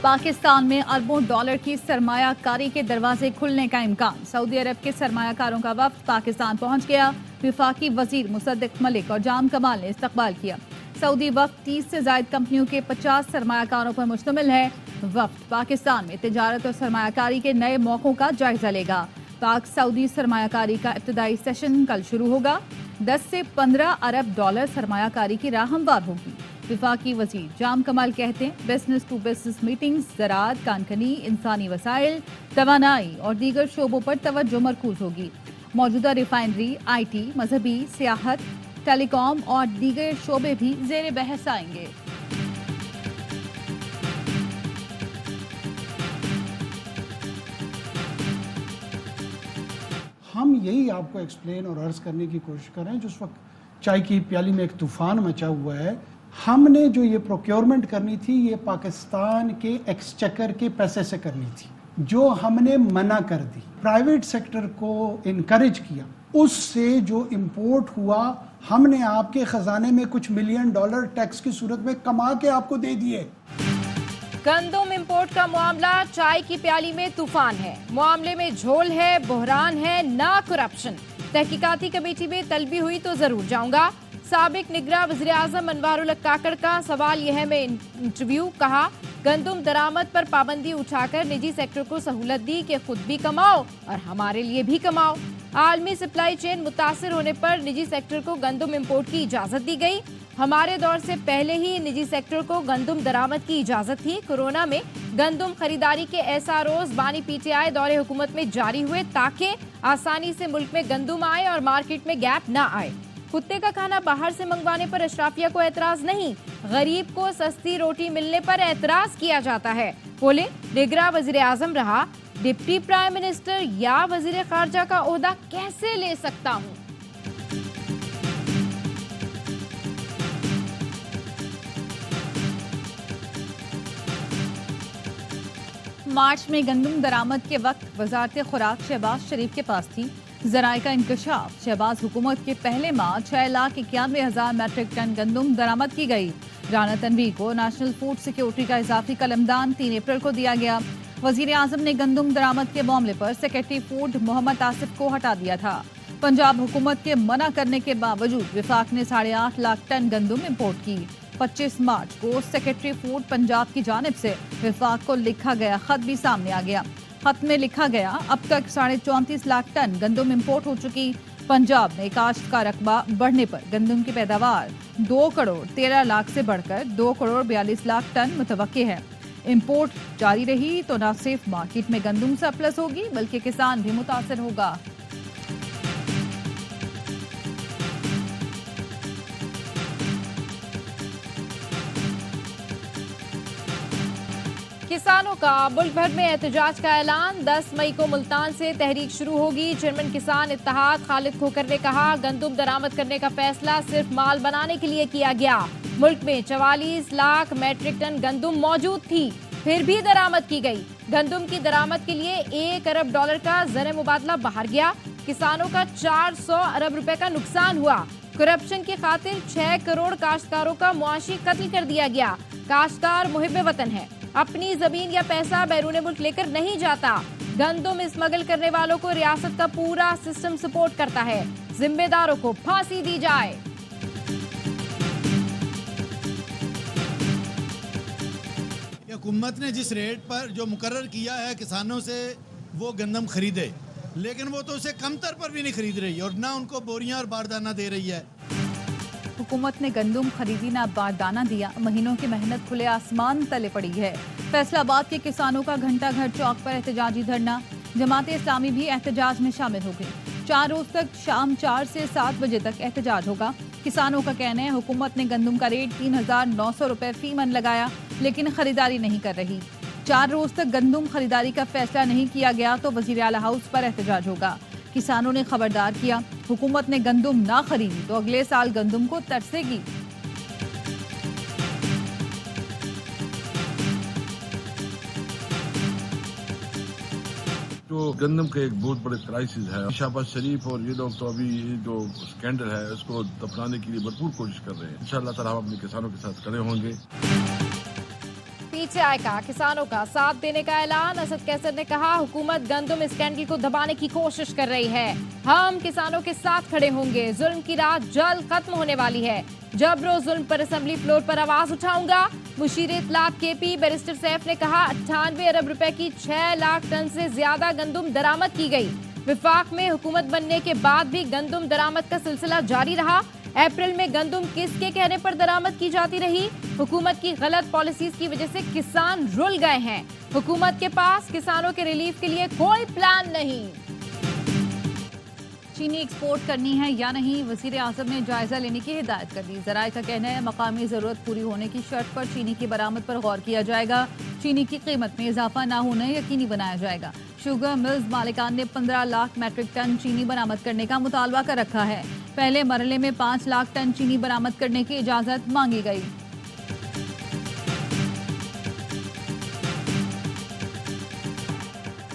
पाकिस्तान में अरबों डॉलर की सरमायाकारी के दरवाजे खुलने का इम्कान। सऊदी अरब के सरमायाकारों का वफ्द पाकिस्तान पहुंच गया। वफाकी वजीर मुसद्दिक मलिक और जाम कमाल ने इस्तकबाल किया। सऊदी वफ्द 30 से ज्यादा कंपनियों के 50 सरमायाकारों पर मुश्तमिल है। वफ्द पाकिस्तान में तिजारत और सरमायाकारी के नए मौकों का जायजा लेगा। पाक सऊदी सरमायाकारी का इब्तदाई सेशन कल शुरू होगा। 10 से 15 अरब डॉलर सरमायाकारी की राह हमवार होगी। वफाकी वजीर जाम कमाल कहते हैं, बिजनेस टू बिजनेस मीटिंग्स, ज़राअत, कानकनी, इंसानी वसाइल, तवानाई और दीगर शोबों पर तवज्जो मरकूज होगी। मौजूदा रिफाइनरी, IT, मजहबी, सियाहत, टेलीकॉम और दीगर शोबे भी ज़ेर बहस आएंगे। हम यही आपको एक्सप्लेन और अर्ज करने की कोशिश कर रहे हैं। जिस वक्त चाय की प्याली में एक तूफान मचा हुआ है, हमने जो ये प्रोक्योरमेंट करनी थी ये पाकिस्तान के एक्सचेकर के पैसे से करनी थी, जो हमने मना कर दी। प्राइवेट सेक्टर को इनकरेज किया, उससे जो इंपोर्ट हुआ हमने आपके खजाने में कुछ मिलियन डॉलर टैक्स की सूरत में कमा के आपको दे दिए। गंदम इंपोर्ट का मामला चाय की प्याली में तूफान है। मामले में झोल है, बहरान है, ना करप्शन। तहकीकाती कमेटी में तलबी हुई तो जरूर जाऊंगा। साबिक निगरान वज़ीर आज़म अनवारुल हक काकड़ का सवाल यह है में इंटरव्यू, कहा गंदम दरामद पर पाबंदी उठाकर निजी सेक्टर को सहूलत दी कि खुद भी कमाओ और हमारे लिए भी कमाओ। आलमी सप्लाई चेन मुतासिर होने पर निजी सेक्टर को गंदम इंपोर्ट की इजाजत दी गई। हमारे दौर से पहले ही निजी सेक्टर को गंदम दरामद की इजाजत थी। कोरोना में गंदम खरीदारी के SROs बानी PTI दौरे हुकूमत में जारी हुए ताकि आसानी से मुल्क में गंदम आए और मार्केट में गैप ना आए। कुत्ते का खाना बाहर से मंगवाने पर अशराफिया को एतराज नहीं, गरीब को सस्ती रोटी मिलने पर एतराज किया जाता है। बोले निगरान वज़ीर आज़म रहा, डिप्टी प्राइम मिनिस्टर या वज़ीर खारजा का ओहदा कैसे ले सकता हूँ। मार्च में गंदम दरामद के वक्त वजारत खुराक शहबाज शरीफ के पास थी। ज़राए का इंकशाफ, शहबाज हुकूमत के पहले माह 6,91,000 मैट्रिक टन गंदम दरामद की गई। राना तनवीर को नेशनल फूड सिक्योरिटी का इजाफी कलमदान 3 अप्रैल को दिया गया। वजीर आजम ने गंदम दरामद के मामले पर सेक्रेटरी फूड मोहम्मद आसिफ को हटा दिया था। पंजाब हुकूमत के मना करने के बावजूद विफाक ने 8.5 लाख टन गंदम इम्पोर्ट की। 25 मार्च को सेक्रेटरी फूड पंजाब की जानिब से विफाक को लिखा गया खत भी सामने आ गया। खत में लिखा गया, अब तक 34.5 लाख टन गंदम इम्पोर्ट हो चुकी। पंजाब में काश्त का रकबा बढ़ने पर गंदम की पैदावार 2 करोड़ 13 लाख से बढ़कर 2 करोड़ 42 लाख टन मुतवक्की है। इम्पोर्ट जारी रही तो न सिर्फ मार्केट में गंदम सरप्लस होगी बल्कि किसान भी मुतासर होगा। किसानों का मुल्क भर में एहतजाज का ऐलान। 10 मई को मुल्तान से तहरीक शुरू होगी। चेयरमैन किसान इत्तेहाद खालिद खोकर ने कहा, गंदम दरामद करने का फैसला सिर्फ माल बनाने के लिए किया गया। मुल्क में 44 लाख मैट्रिक टन गंदम मौजूद थी, फिर भी दरामद की गई। गंदम की दरामद के लिए 1 अरब डॉलर का ज़र मुबादला बाहर गया। किसानों का 400 अरब रुपए का नुकसान हुआ। करप्शन की खातिर 6 करोड़ काश्तकारों का मुआशी कत्ल कर दिया गया। काश्तकार मुहिब्बे वतन है, अपनी जमीन या पैसा बैरून मुल्क लेकर नहीं जाता। गंदम स्मगल करने वालों को रियासत का पूरा सिस्टम सपोर्ट करता है। जिम्मेदारों को फांसी दी जाए। हुकूमत ने जिस रेट पर जो मुकर्रर किया है किसानों से वो गंदम खरीदे, लेकिन वो तो उसे कमतर पर भी नहीं खरीद रही और ना उनको बोरियां और बारदाना दे रही है। हुकूमत ने गंदम खरीदी ना बारदाना दिया। महीनों की मेहनत खुले आसमान तले पड़ी है। फैसलाबाद के किसानों का घंटा घर चौक पर एहतजाजी धरना। जमाते इस्लामी भी एहतजाज में शामिल हो गई। 4 रोज तक शाम 4 से 7 बजे तक एहतजाज होगा। किसानों का कहना है, हुकूमत ने गंदम का रेट 3,900 रुपए फी मन लगाया, लेकिन खरीदारी नहीं कर रही। 4 रोज तक गंदम खरीदारी का फैसला नहीं किया गया तो वजीर आला हाउस पर एहतजाज होगा। किसानों ने खबरदार किया, हुकूमत ने गंदम ना खरीदी तो अगले साल गंदम को तरसेगी। तो गंदम का एक बहुत बड़े क्राइसिस है। शहबाज शरीफ और ये लोग तो अभी जो स्कैंडल है उसको दफनाने के लिए भरपूर कोशिश कर रहे हैं। इंशाअल्लाह ताला हम अपने किसानों के साथ खड़े होंगे। पीटीआई का किसानों का साथ देने का ऐलान। असद कैसर ने कहा, हुकूमत गंदम स्कैंडल को दबाने की कोशिश कर रही है। हम किसानों के साथ खड़े होंगे। जुल्म की रात जल्द खत्म होने वाली है। जबरो जुल्म पर असेंबली फ्लोर पर आवाज उठाऊंगा। मुशीर इत्तलात केपी बैरिस्टर सैफ ने कहा, 98 अरब रुपए की 6 लाख टन से ज्यादा गंदम दरामद की गई। विफाक में हुकूमत बनने के बाद भी गंदम दरामद का सिलसिला जारी रहा। अप्रैल में गंदम किसके कहने पर दरामद की जाती रही? हुकूमत की गलत पॉलिसीज की वजह से किसान रुल गए हैं। हुकूमत के पास किसानों के रिलीफ के लिए कोई प्लान नहीं। चीनी एक्सपोर्ट करनी है या नहीं, वजीर आजम ने जायजा लेने की हिदायत कर दी। ज़राए का कहना है, मकामी जरूरत पूरी होने की शर्त पर चीनी की बरामद पर गौर किया जाएगा। चीनी की कीमत में इजाफा न होना यकीनी बनाया जाएगा। शुगर मिल्स मालिकान ने 15 लाख मैट्रिक टन चीनी बरामद करने का मुतालबा कर रखा है। पहले मरहले में 5 लाख टन चीनी बरामद करने की इजाजत मांगी गई।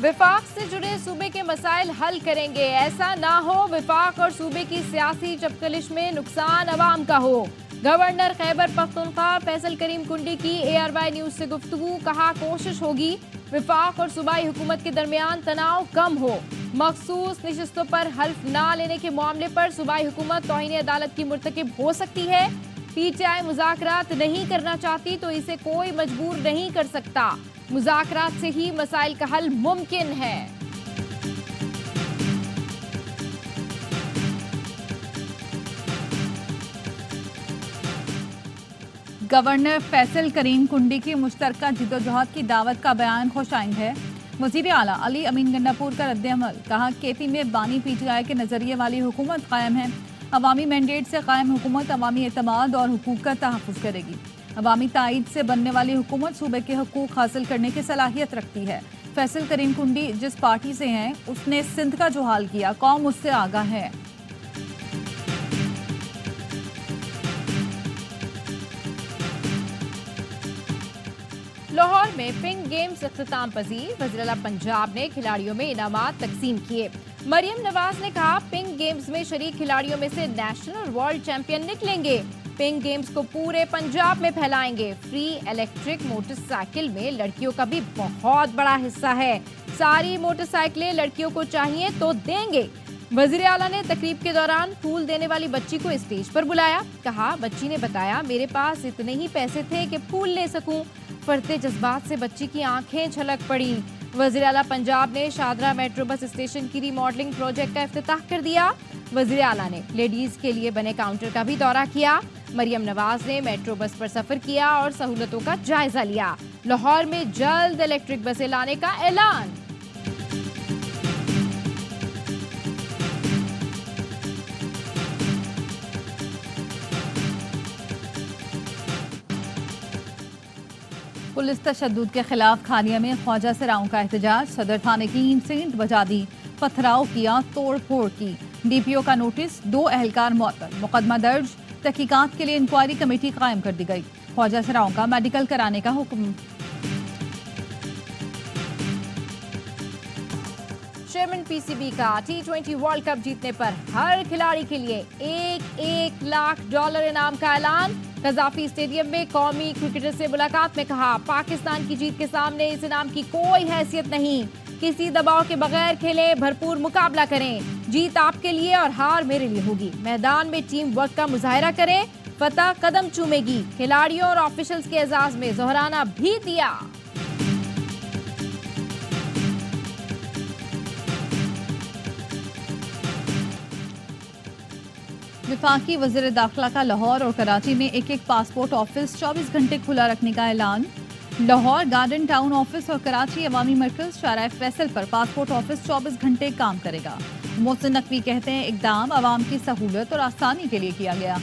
विफाक से जुड़े सूबे के मसाइल हल करेंगे। ऐसा ना हो विफाक और सूबे की सियासी चपकलिश में नुकसान अवाम का हो। गवर्नर खैबर पख्तूनख्वा फैसल करीम कुंडी की ARY न्यूज से गुफ्तगू। कहा, कोशिश होगी विफाक और सूबाई हुकूमत के दरमियान तनाव कम हो। मखसूस निशस्तों पर हल्फ ना लेने के मामले पर सूबाई हुकूमत तौहीन अदालत की मुर्तकिब हो सकती है। पीटीआई मुज़ाकरात नहीं करना चाहती तो इसे कोई मजबूर नहीं कर सकता। मुज़ाकरात से ही मसाइल का हल मुमकिन है। गवर्नर फैसल करीम कुंडी की मुश्तरका जिद्दोजहद की दावत का बयान खुशाइंद है। वज़ीर आला अली अमीन गन्नापुर का रद्द-ए-अमल। कहा, केपी में बानी पीटीआई के नजरिए वाली हुकूमत कायम है। अवामी मैंडेट से कायम हुकूमत अवामी एतमाद और हुकूक का तहफ़्फ़ुज़ करेगी। अवामी ताईद से बनने वाली हुकूमत सूबे के हुकूक हासिल करने की सलाहियत रखती है। फैसल करीम कुंडी जिस पार्टी से हैं, उसने सिंध का जो हाल किया, कौम उससे आगाह है। लाहौर में पिंक गेम्स इख्तिताम पजीर। वज़ीर आला पंजाब ने खिलाड़ियों में इनामात तकसीम किए। मरियम नवाज ने कहा, पिंक गेम्स में शरीक खिलाड़ियों में से नेशनल और वर्ल्ड चैंपियन निकलेंगे। पिंक गेम्स को पूरे पंजाब में फैलाएंगे। फ्री इलेक्ट्रिक मोटरसाइकिल में लड़कियों का भी बहुत बड़ा हिस्सा है। सारी मोटरसाइकिलें लड़कियों को चाहिए तो देंगे। वज़ीर आला ने तकरीब के दौरान फूल देने वाली बच्ची को स्टेज पर बुलाया। कहा, बच्ची ने बताया, मेरे पास इतने ही पैसे थे कि फूल ले सकूं। फरते जज्बात से बच्ची की आंखें छलक पड़ी। वज़ीर आला पंजाब ने शादरा मेट्रो बस स्टेशन की रीमॉडलिंग प्रोजेक्ट का इफ्तिताह कर दिया। वज़ीर आला ने लेडीज के लिए बने काउंटर का भी दौरा किया। मरियम नवाज ने मेट्रो बस पर सफर किया और सहूलतों का जायजा लिया। लाहौर में जल्द इलेक्ट्रिक बसें लाने का ऐलान। पुलिस तशद्दुद के खिलाफ खानिया में ख्वाजा सिराओं का एहतजाज। सदर थाने की ईंट से ईंट बजा दी, पथराव किया, तोड़ फोड़ की। DPO का नोटिस, 2 अहलकार मुअत्तल। मुकदमा दर्ज, तहकीकात के लिए इंक्वायरी कमेटी कायम कर दी गई। ख्वाजा सिराओं का मेडिकल कराने का हुक्म। चेयरमैन PCB का T20 वर्ल्ड कप जीतने पर हर खिलाड़ी के लिए $1 लाख इनाम का ऐलान। कजाफी स्टेडियम में कौमी क्रिकेटर से मुलाकात में कहा, पाकिस्तान की जीत के सामने इस इनाम की कोई हैसियत नहीं। किसी दबाव के बगैर खेलें, भरपूर मुकाबला करें। जीत आपके लिए और हार मेरे लिए होगी। मैदान में टीम वर्क का मुजाहिरा करें, फतह कदम चूमेगी। खिलाड़ियों और ऑफिशियल्स के एजाज में जोहराना भी दिया। विफाकी वज़ीर दाखिला का लाहौर और कराची में एक पासपोर्ट ऑफिस 24 घंटे खुला रखने का ऐलान। लाहौर गार्डन टाउन ऑफिस और कराची अवामी मरकज शाहराह फैसल पर पासपोर्ट ऑफिस 24 घंटे काम करेगा। मोहसिन नकवी कहते हैं, इकदाम आवाम की सहूलत और आसानी के लिए किया गया।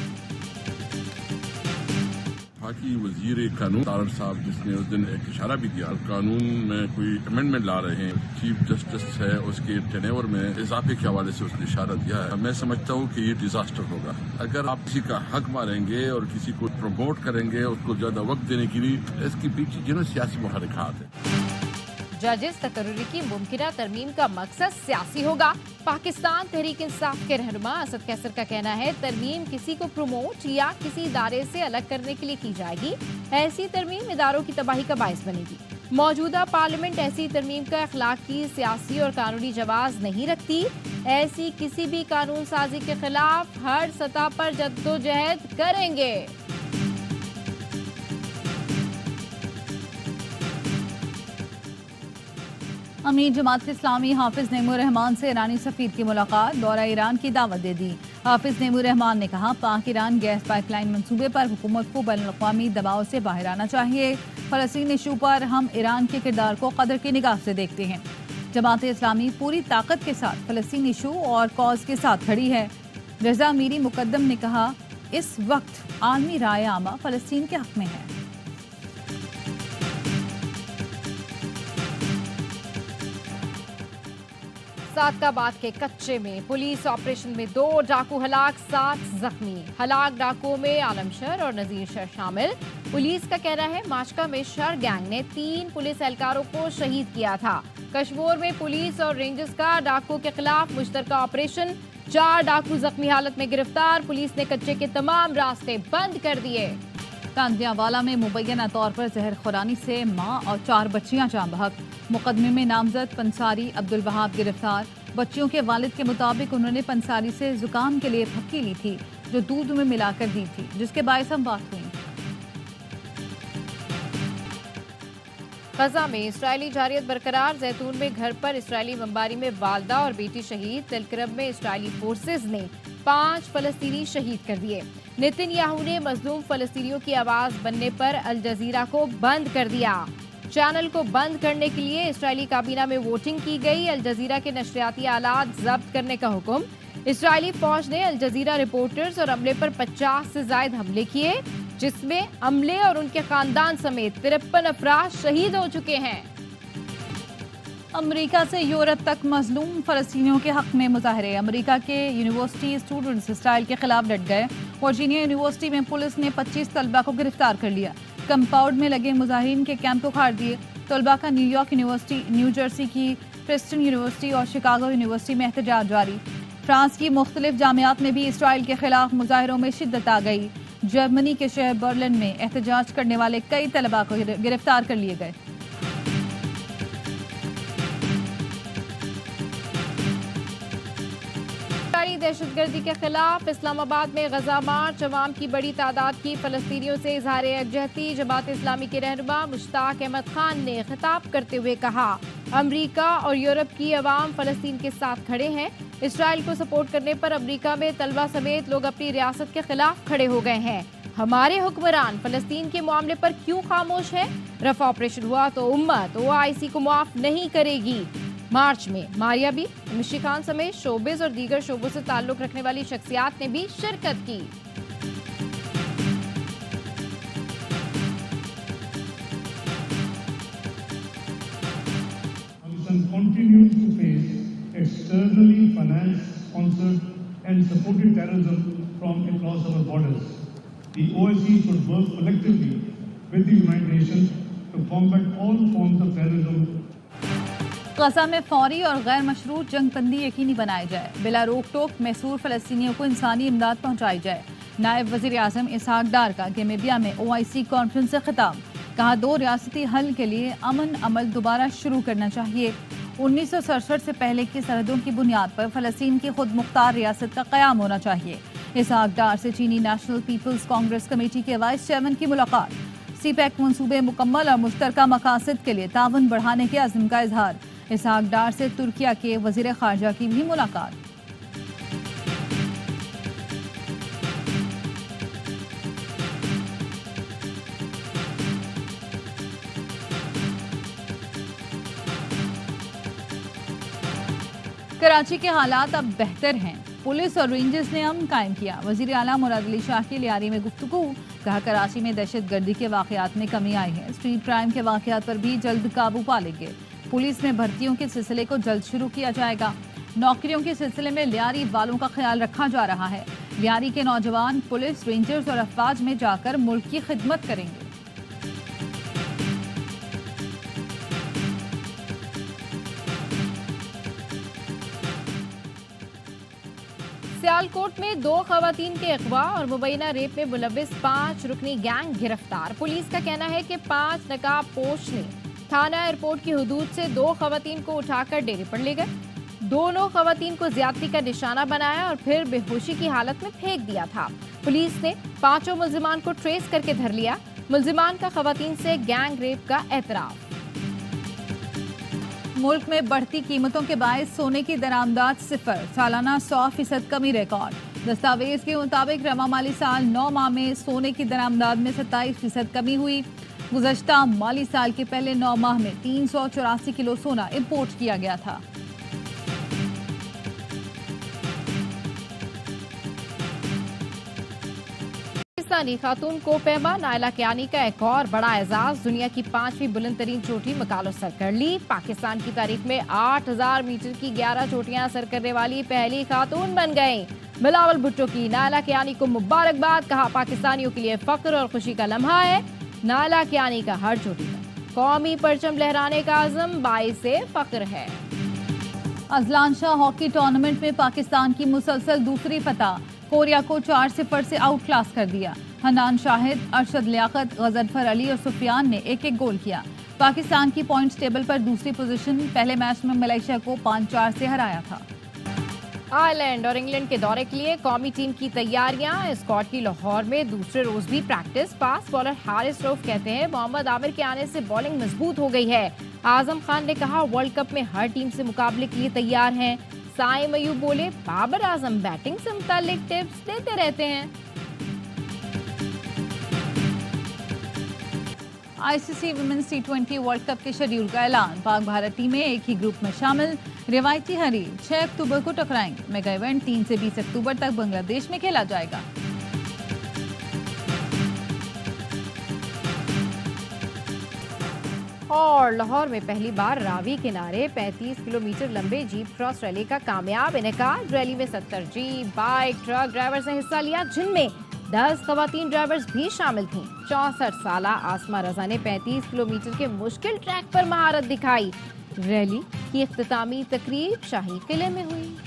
बाकी वजीर कानून तारड़ साहब जिसने उस दिन एक इशारा भी दिया, कानून में कोई अमेंडमेंट ला रहे हैं, चीफ जस्टिस है उसके टेनेवर में इजाफे के हवाले से उसने इशारा दिया है। मैं समझता हूँ कि ये डिजास्टर होगा। अगर आप किसी का हक मारेंगे और किसी को प्रमोट करेंगे, उसको ज्यादा वक्त देने के लिए, इसके पीछे सियासी मुहर्रिकात है। जजेस तकर्री की मुमकिना तरमीम का मकसद सियासी होगा। पाकिस्तान तहरीक इंसाफ के रहनुमा असद कैसर का कहना है, तरमीम किसी को प्रमोट या किसी इदारे से अलग करने के लिए की जाएगी। ऐसी तरमीम इदारों की तबाही का बायस बनेगी। मौजूदा पार्लियामेंट ऐसी तरमीम का अखलाकी, सियासी और कानूनी जवाब नहीं रखती। ऐसी किसी भी कानून साजी के खिलाफ हर सतह पर जद्दोजहद करेंगे। अमीर जमात इस्लामी हाफिज नेमूर रहमान से ईरानी सफीर की मुलाकात, दौरा ईरान की दावत दे दी। हाफिज नेमूर रहमान ने कहा, पाक ईरान गैस पाइपलाइन मंसूबे पर हुकूमत को बैनुल-अक़वामी दबाव से बाहर आना चाहिए। फ़लस्तीन इशू पर हम ईरान के किरदार को कदर की निगाह से देखते हैं। जमात इस्लामी पूरी ताकत के साथ फ़लस्तीन इशू और कॉज के साथ खड़ी है। रजा मीरी मुकद्दम ने कहा, इस वक्त आलमी राय आमा फ़लस्तीन के हक में है। सादकाबाद के कच्चे में पुलिस ऑपरेशन में 2 डाकू हलाक, 7 जख्मी। हलाक डाकुओं में आलमशर और नजीर शर शामिल। पुलिस का कहना है, माशका में शर गैंग ने 3 पुलिस एहलकारों को शहीद किया था। कश्मीर में पुलिस और रेंजर्स का डाकुओं के खिलाफ मुश्तरका ऑपरेशन, 4 डाकू जख्मी हालत में गिरफ्तार। पुलिस ने कच्चे के तमाम रास्ते बंद कर दिए। कांदियावाला में मुबैना तौर पर जहर खुरानी से मां और 4 बच्चियां जान बहक। मुकदमे में नामजद पंसारी अब्दुल वहाब गिरफ्तार। बच्चियों के वालिद के मुताबिक उन्होंने पंसारी से जुकाम के लिए फक्की ली थी, जो दूध में मिलाकर दी थी, जिसके बायस हम बात हुई। गजा में इसराइली जारियत बरकरार। जैतून में घर पर इसराइली बमबारी में वालदा और बेटी शहीद। तेलकरब में इसराइली फोर्सेज ने 5 फलस्तीनी शहीद कर दिए। नेतन्याहू ने मजलूम फलस्तीनियों की आवाज बनने पर अल जजीरा को बंद कर दिया। चैनल को बंद करने के लिए इसराइली काबीना में वोटिंग की गई। अल जजीरा के नशरियाती आलात जब्त करने का हुक्म। इसराइली फौज ने अल जजीरा रिपोर्टर्स और अमले पर 50 से ज्यादा हमले किए, जिसमें अमले और उनके खानदान समेत 53 अफराद शहीद हो चुके हैं। अमेरिका से यूरोप तक मजलूम फलस्तीनियों के हक में मुजाहरे। अमेरिका के यूनिवर्सिटी स्टूडेंट्स इसराइल के खिलाफ डट गए। वर्जीनिया यूनिवर्सिटी में पुलिस ने 25 तलबा को गिरफ्तार कर लिया। कंपाउंड में लगे मुजाहिरीन के कैंप को उखाड़ दिए। तलबा का न्यूयॉर्क यूनिवर्सिटी, न्यू जर्सी की प्रिस्टन यूनिवर्सिटी और शिकागो यूनिवर्सिटी में एहतजाज जारी। फ्रांस की मुख्तलिफ जामियात में भी इसराइल के खिलाफ मुजाहिरों में शिद्दत आ गई। जर्मनी के शहर बर्लिन में एहतजाज करने वाले कई तलबा को गिरफ्तार कर लिए गए। दहशतगर्दी के खिलाफ इस्लामाबाद में गजा मार्च। अवाम की बड़ी तादाद की फलस्तीनियों से इजहार यकजहती। जमात इस्लामी के रहनुमा मुश्ताक अहमद खान ने खिताब करते हुए कहा, अमरीका और यूरोप की अवाम फलस्तीन के साथ खड़े हैं। इसराइल को सपोर्ट करने पर अमरीका में तलबा समेत लोग अपनी रियासत के खिलाफ खड़े हो गए हैं। हमारे हुक्मरान फलस्तीन के मामले पर क्यों खामोश है? रफा ऑपरेशन हुआ तो उम्मत OIC को माफ नहीं करेगी। मार्च में मारिया भी, मिशी खान समेत शोबिज और दीगर शोबों से ताल्लुक रखने वाली शख्सियात ने भी शिरकत की। Continues to face externally financed, sponsored and supported terrorism from across our borders. The OIC should work collectively with the United Nations to combat all forms of terrorism. गजा में फौरी और गैर मशरूत जंगबंदी यकीनी बनाई जाए। बिला रोक टोक मैसूर फलस्तीनियों को इंसानी इमदाद पहुँचाई जाए। नायब वज़ीर आज़म इसहाक डार का गेमेबिया में OIC कॉन्फ्रेंस से खिताब। कहा, 2 रियासती हल के लिए अमन अमल दोबारा शुरू करना चाहिए। 1967 से पहले की सरहदों की बुनियाद पर फलस्तीन की खुद मुख्तार रियासत का क़याम होना चाहिए। इसहाक डार से चीनी नेशनल पीपल्स कांग्रेस कमेटी के वाइस चेयरमैन की मुलाकात। CPEC मंसूबे मुकम्मल और मुश्तरका मकासद के लिए ताउन बढ़ाने के अज़्म का इजहार। इसहाक डार से तुर्किया के वज़ीर ख़ारजा की भी मुलाकात। कराची के हालात अब बेहतर हैं। पुलिस और रेंजर्स ने अमन कायम किया। वज़ीर आला मुराद अली शाह की लियारी में गुफ्तगू। कहा, कराची में दहशतगर्दी के वाक़यात में कमी आई है। स्ट्रीट क्राइम के वाक़यात पर भी जल्द काबू पा लेंगे। पुलिस में भर्तियों के सिलसिले को जल्द शुरू किया जाएगा। नौकरियों के सिलसिले में लियारी वालों का ख्याल रखा जा रहा है। लियारी के नौजवान पुलिस, रेंजर्स और अफवाज में जाकर मुल्क की खिदमत करेंगे। सियालकोट में 2 खवातीन के अगवा और मुबैना रेप में मुलविस 5 रुकनी गैंग गिरफ्तार। पुलिस का कहना है कि 5 नकाबपोश ने थाना एयरपोर्ट की हुदूद से 2 खवातीन को उठाकर डेरे पर ले गए। दोनों खवातीन को ज्यादती का निशाना बनाया और फिर बेहोशी की हालत में फेंक दिया था। पुलिस ने 5 मुल्जिमान को ट्रेस करके धर लिया। मुल्जिमान का खवातीन से गैंग रेप का एतराफ। मुल्क में बढ़ती कीमतों के बायस सोने की दरामदात सिफर, सालाना 100% कमी रिकॉर्ड। दस्तावेज के मुताबिक रवा माली साल 9 माह में सोने की दरामदात में 27% कमी हुई। गुज़श्ता माली साल के पहले 9 माह में 384 किलो सोना इंपोर्ट किया गया था। पाकिस्तानी खातून को पैमा नायला कियानी का एक और बड़ा एजाज, दुनिया की 5वीं बुलंद तरीन चोटी मकालो सर कर ली। पाकिस्तान की तारीख में 8000 मीटर की 11 चोटियां सर करने वाली पहली खातून बन गईं। बिलावल भुट्टो की नायला कियानी को मुबारकबाद, कहा पाकिस्तानियों के लिए फख्र और खुशी का लम्हा है। नायला कियानी का हर चोटी पर कौमी परचम लहराने का आज़म बाइसे फख्र है। अजलान शाह हॉकी टूर्नामेंट में पाकिस्तान की मुसलसल दूसरी फतह, कोरिया को 4-0 से आउट क्लास कर दिया। हनान शाहिद, अरशद लियाकत, गजनफर अली और सुफियान ने एक एक गोल किया। पाकिस्तान की पॉइंट्स टेबल पर दूसरी पोजीशन, पहले मैच में मलेशिया को 5-4 से हराया था। आयरलैंड और इंग्लैंड के दौरे के लिए कौमी टीम की तैयारियां। स्कॉट की लाहौर में दूसरे रोज भी practice. Fast bowler Haris Rauf कहते हैं मोहम्मद आमिर के आने से बॉलिंग मजबूत हो गई है। आजम खान ने कहा वर्ल्ड कप में हर टीम से मुकाबले के लिए तैयार हैं। साइम अयूब बोले बाबर आजम बैटिंग से मुतालिक टिप्स देते रहते हैं। ICC women's T20 world cup के शेड्यूल का ऐलान। पाक भारत टीमें एक ही ग्रुप में शामिल। रिवायती हरीफ 6 अक्टूबर को टकराएंगे। मेगा इवेंट 3 से 20 अक्टूबर तक बांग्लादेश में खेला जाएगा। और लाहौर में पहली बार रावी किनारे 35 किलोमीटर लंबे जीप क्रॉस रैली का कामयाब इनेकाद। रैली में 70 जीप, बाइक, ट्रक ड्राइवर्स ने हिस्सा लिया, जिनमें 10 खवातीन ड्राइवर्स भी शामिल थीं। 64 साला आसमा रजा ने 35 किलोमीटर के मुश्किल ट्रैक पर महारत दिखाई। रैली की इख्तितामी तकरीब शाही किले में हुई।